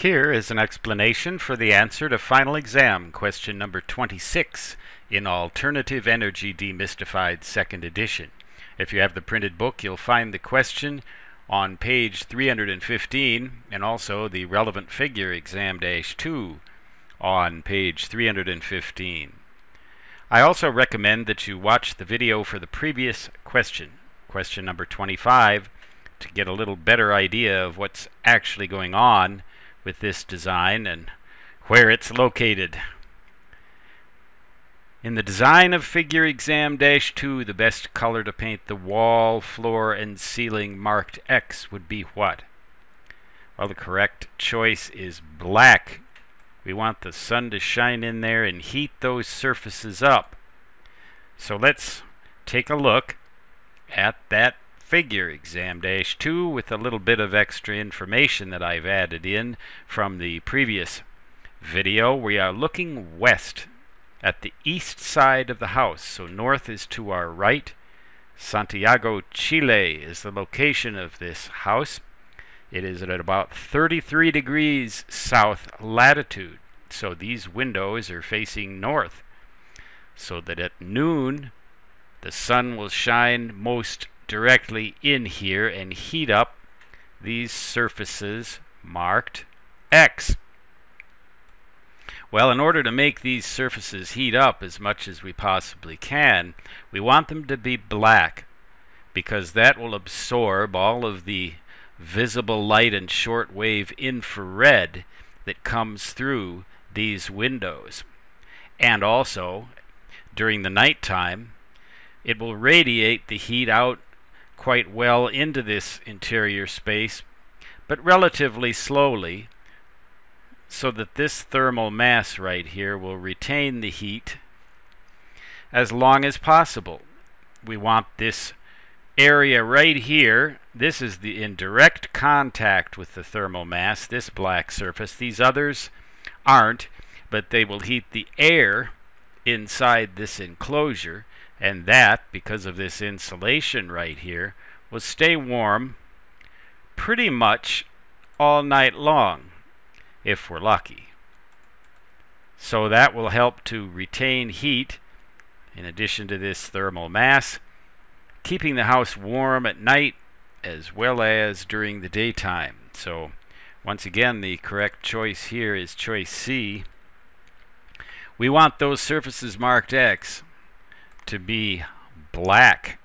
Here is an explanation for the answer to final exam, question number 26 in Alternative Energy Demystified 2nd edition. If you have the printed book, you'll find the question on page 315 and also the relevant figure exam-2 on page 315. I also recommend that you watch the video for the previous question, question number 25, to get a little better idea of what's actually going on with this design and where it's located. In the design of figure exam-2, the best color to paint the wall, floor, and ceiling marked X would be what? Well, the correct choice is black. We want the sun to shine in there and heat those surfaces up. So let's take a look at that figure exam-2 with a little bit of extra information that I've added in from the previous video. We are looking west at the east side of the house, so north is to our right. Santiago, Chile is the location of this house. It is at about 33 degrees south latitude, so these windows are facing north, so that at noon the sun will shine most directly in here and heat up these surfaces marked X. Well, in order to make these surfaces heat up as much as we possibly can, we want them to be black, because that will absorb all of the visible light and shortwave infrared that comes through these windows. And also, during the nighttime, it will radiate the heat out quite well into this interior space, but relatively slowly, so that this thermal mass right here will retain the heat as long as possible. We want this area right here, this is in direct contact with the thermal mass, this black surface. These others aren't, but they will heat the air inside this enclosure, and that, because of this insulation right here, will stay warm pretty much all night long, if we're lucky. So that will help to retain heat in addition to this thermal mass, keeping the house warm at night as well as during the daytime. So once again, the correct choice here is choice C. We want those surfaces marked X to be black.